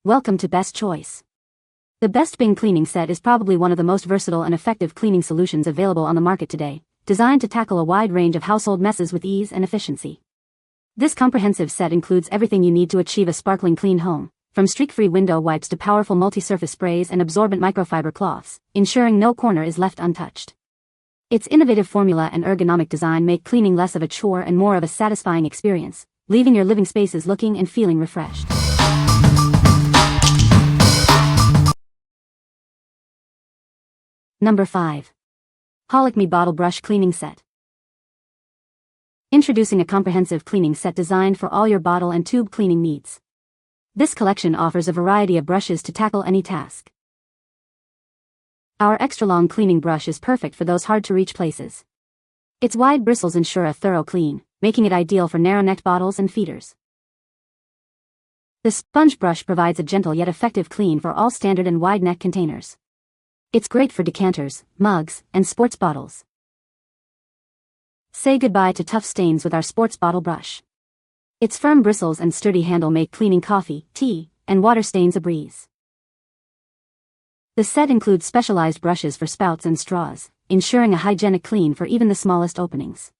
Welcome to Best Choice. The Best Bing cleaning set is probably one of the most versatile and effective cleaning solutions available on the market today, designed to tackle a wide range of household messes with ease and efficiency. This comprehensive set includes everything you need to achieve a sparkling clean home, from streak-free window wipes to powerful multi-surface sprays and absorbent microfiber cloths, ensuring no corner is left untouched. Its innovative formula and ergonomic design make cleaning less of a chore and more of a satisfying experience, leaving your living spaces looking and feeling refreshed. Number 5. Holikme Bottle Brush Cleaning Set. Introducing a comprehensive cleaning set designed for all your bottle and tube cleaning needs. This collection offers a variety of brushes to tackle any task. Our extra-long cleaning brush is perfect for those hard-to-reach places. Its wide bristles ensure a thorough clean, making it ideal for narrow-necked bottles and feeders. The sponge brush provides a gentle yet effective clean for all standard and wide-neck containers. It's great for decanters, mugs, and sports bottles. Say goodbye to tough stains with our sports bottle brush. Its firm bristles and sturdy handle make cleaning coffee, tea, and water stains a breeze. The set includes specialized brushes for spouts and straws, ensuring a hygienic clean for even the smallest openings.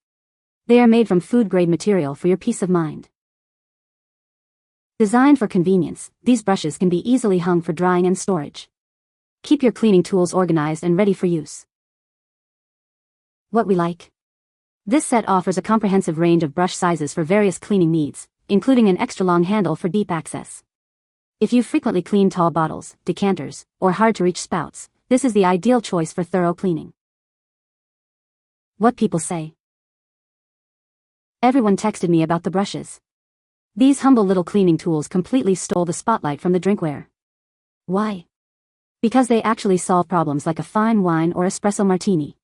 They are made from food-grade material for your peace of mind. Designed for convenience, these brushes can be easily hung for drying and storage. Keep your cleaning tools organized and ready for use. What we like. This set offers a comprehensive range of brush sizes for various cleaning needs, including an extra-long handle for deep access. If you frequently clean tall bottles, decanters, or hard-to-reach spouts, this is the ideal choice for thorough cleaning. What people say. Everyone texted me about the brushes. These humble little cleaning tools completely stole the spotlight from the drinkware. Why? Because they actually solve problems like a fine wine or espresso martini.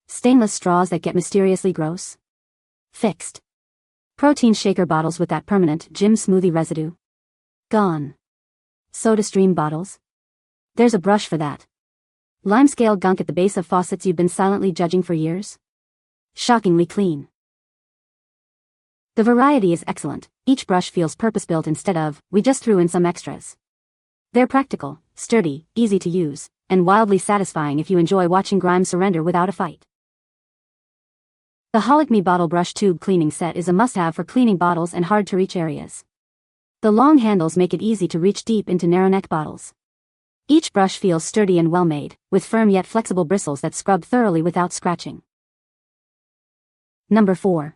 Stainless straws that get mysteriously gross? Fixed. Protein shaker bottles with that permanent gym smoothie residue? Gone. SodaStream bottles? There's a brush for that. Limescale gunk at the base of faucets you've been silently judging for years? Shockingly clean. The variety is excellent. Each brush feels purpose-built instead of, we just threw in some extras. They're practical, sturdy, easy to use, and wildly satisfying if you enjoy watching grime surrender without a fight. The Holikme Bottle Brush Tube Cleaning Set is a must-have for cleaning bottles and hard-to-reach areas. The long handles make it easy to reach deep into narrow-neck bottles. Each brush feels sturdy and well-made, with firm yet flexible bristles that scrub thoroughly without scratching. Number 4.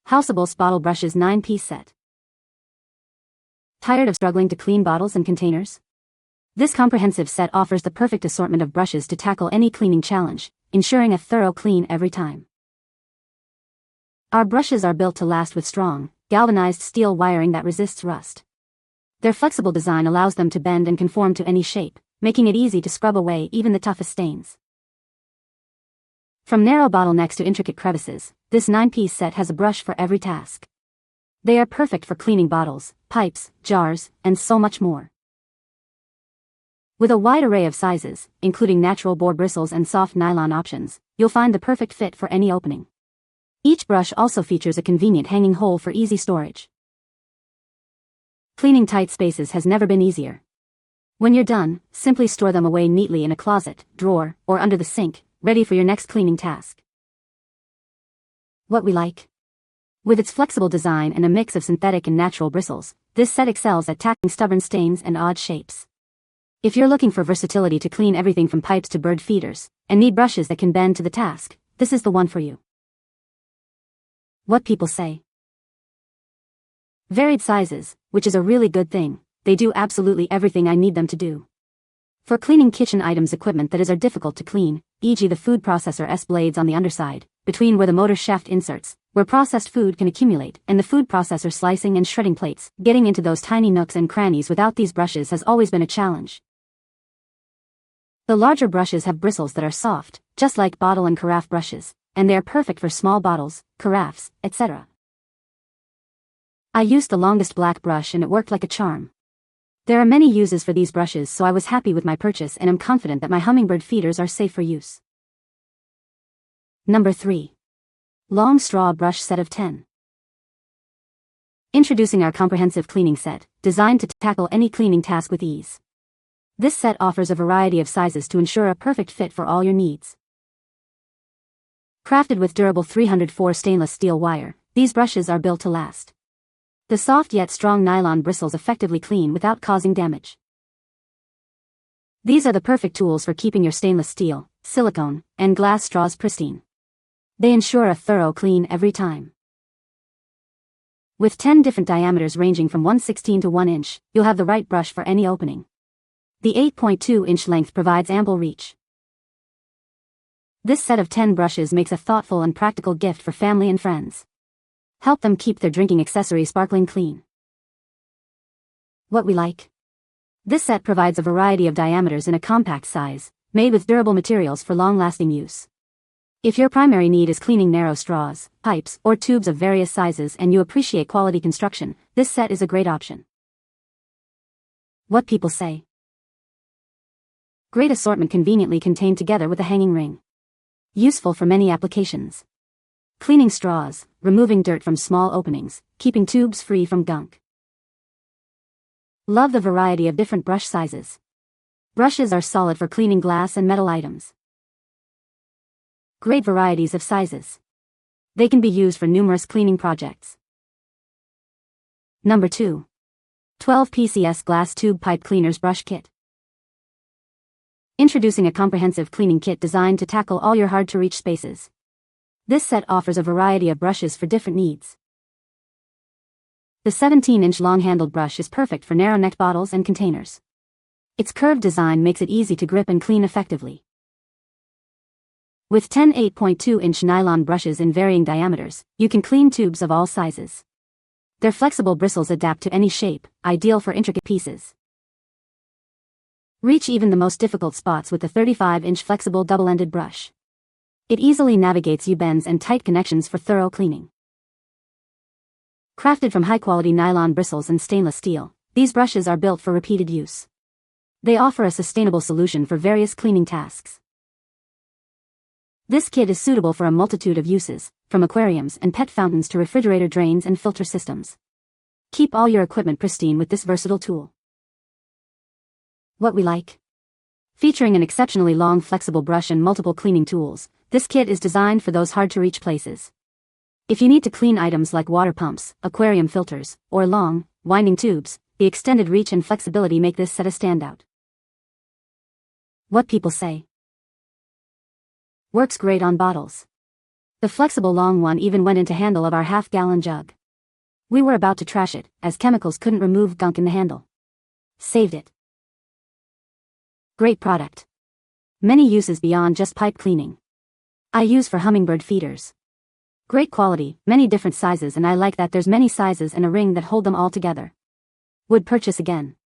Houseables Bottle Brushes 9-Piece Set. Tired of struggling to clean bottles and containers? This comprehensive set offers the perfect assortment of brushes to tackle any cleaning challenge, ensuring a thorough clean every time. Our brushes are built to last with strong, galvanized steel wiring that resists rust. Their flexible design allows them to bend and conform to any shape, making it easy to scrub away even the toughest stains. From narrow bottlenecks to intricate crevices, this 9-piece set has a brush for every task. They are perfect for cleaning bottles, pipes, jars, and so much more. With a wide array of sizes, including natural boar bristles and soft nylon options, you'll find the perfect fit for any opening. Each brush also features a convenient hanging hole for easy storage. Cleaning tight spaces has never been easier. When you're done, simply store them away neatly in a closet, drawer, or under the sink, ready for your next cleaning task. What we like. With its flexible design and a mix of synthetic and natural bristles, this set excels at tackling stubborn stains and odd shapes. If you're looking for versatility to clean everything from pipes to bird feeders, and need brushes that can bend to the task, this is the one for you. What people say. Varied sizes, which is a really good thing. They do absolutely everything I need them to do. For cleaning kitchen items equipment that are difficult to clean, e.g. the food processor S-blades on the underside, between where the motor shaft inserts, where processed food can accumulate, and the food processor slicing and shredding plates, getting into those tiny nooks and crannies without these brushes has always been a challenge. The larger brushes have bristles that are soft, just like bottle and carafe brushes, and they are perfect for small bottles, carafes, etc. I used the longest black brush and it worked like a charm. There are many uses for these brushes, so I was happy with my purchase and am confident that my hummingbird feeders are safe for use. Number 3. Long Straw Brush Set of 10. Introducing our comprehensive cleaning set, designed to tackle any cleaning task with ease. This set offers a variety of sizes to ensure a perfect fit for all your needs. Crafted with durable 304 stainless steel wire, these brushes are built to last. The soft yet strong nylon bristles effectively clean without causing damage. These are the perfect tools for keeping your stainless steel, silicone, and glass straws pristine. They ensure a thorough clean every time. With 10 different diameters ranging from 1/16 to 1 inch, you'll have the right brush for any opening. The 8.2-inch length provides ample reach. This set of 10 brushes makes a thoughtful and practical gift for family and friends. Help them keep their drinking accessory sparkling clean. What we like. This set provides a variety of diameters in a compact size, made with durable materials for long-lasting use. If your primary need is cleaning narrow straws, pipes, or tubes of various sizes and you appreciate quality construction, this set is a great option. What people say. Great assortment conveniently contained together with a hanging ring. Useful for many applications. Cleaning straws, removing dirt from small openings, keeping tubes free from gunk. Love the variety of different brush sizes. Brushes are solid for cleaning glass and metal items. Great varieties of sizes. They can be used for numerous cleaning projects. Number 2. 12 PCS Glass Tube Pipe Cleaners Brush Kit. Introducing a comprehensive cleaning kit designed to tackle all your hard-to-reach spaces. This set offers a variety of brushes for different needs. The 17-inch long-handled brush is perfect for narrow-necked bottles and containers. Its curved design makes it easy to grip and clean effectively. With 10 8.2-inch nylon brushes in varying diameters, you can clean tubes of all sizes. Their flexible bristles adapt to any shape, ideal for intricate pieces. Reach even the most difficult spots with the 35-inch flexible double-ended brush. It easily navigates U-bends and tight connections for thorough cleaning. Crafted from high-quality nylon bristles and stainless steel, these brushes are built for repeated use. They offer a sustainable solution for various cleaning tasks. This kit is suitable for a multitude of uses, from aquariums and pet fountains to refrigerator drains and filter systems. Keep all your equipment pristine with this versatile tool. What we like. Featuring an exceptionally long flexible brush and multiple cleaning tools, this kit is designed for those hard-to-reach places. If you need to clean items like water pumps, aquarium filters, or long, winding tubes, the extended reach and flexibility make this set a standout. What people say. Works great on bottles. The flexible long one even went into handle of our half-gallon jug. We were about to trash it, as chemicals couldn't remove gunk in the handle. Saved it. Great product. Many uses beyond just pipe cleaning. I use for hummingbird feeders. Great quality, many different sizes, and I like that there's many sizes and a ring that hold them all together. Would purchase again.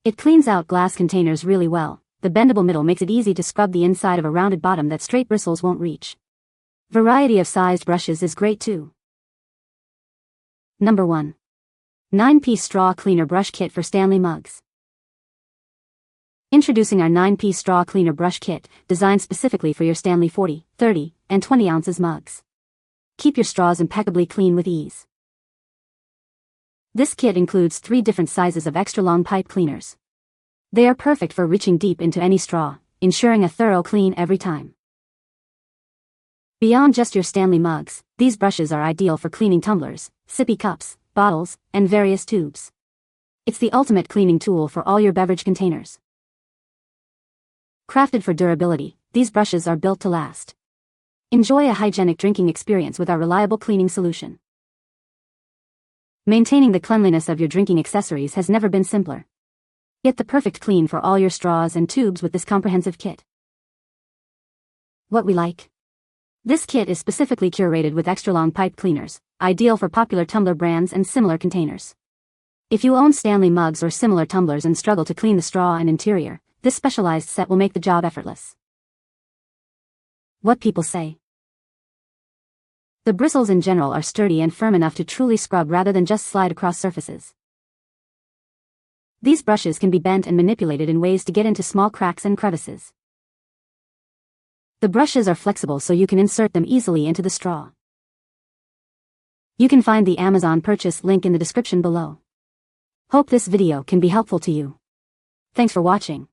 It cleans out glass containers really well. The bendable middle makes it easy to scrub the inside of a rounded bottom that straight bristles won't reach. Variety of sized brushes is great too. Number 1. 9-piece straw cleaner brush kit for Stanley mugs. Introducing our 9-piece straw cleaner brush kit, designed specifically for your Stanley 40, 30, and 20 ounces mugs. Keep your straws impeccably clean with ease. This kit includes 3 different sizes of extra long pipe cleaners. They are perfect for reaching deep into any straw, ensuring a thorough clean every time. Beyond just your Stanley mugs, these brushes are ideal for cleaning tumblers, sippy cups, bottles, and various tubes. It's the ultimate cleaning tool for all your beverage containers. Crafted for durability, these brushes are built to last. Enjoy a hygienic drinking experience with our reliable cleaning solution. Maintaining the cleanliness of your drinking accessories has never been simpler. Get the perfect clean for all your straws and tubes with this comprehensive kit. What we like. This kit is specifically curated with extra-long pipe cleaners, ideal for popular tumbler brands and similar containers. If you own Stanley mugs or similar tumblers and struggle to clean the straw and interior, this specialized set will make the job effortless. What people say. The bristles in general are sturdy and firm enough to truly scrub rather than just slide across surfaces. These brushes can be bent and manipulated in ways to get into small cracks and crevices. The brushes are flexible so you can insert them easily into the straw. You can find the Amazon purchase link in the description below. Hope this video can be helpful to you. Thanks for watching.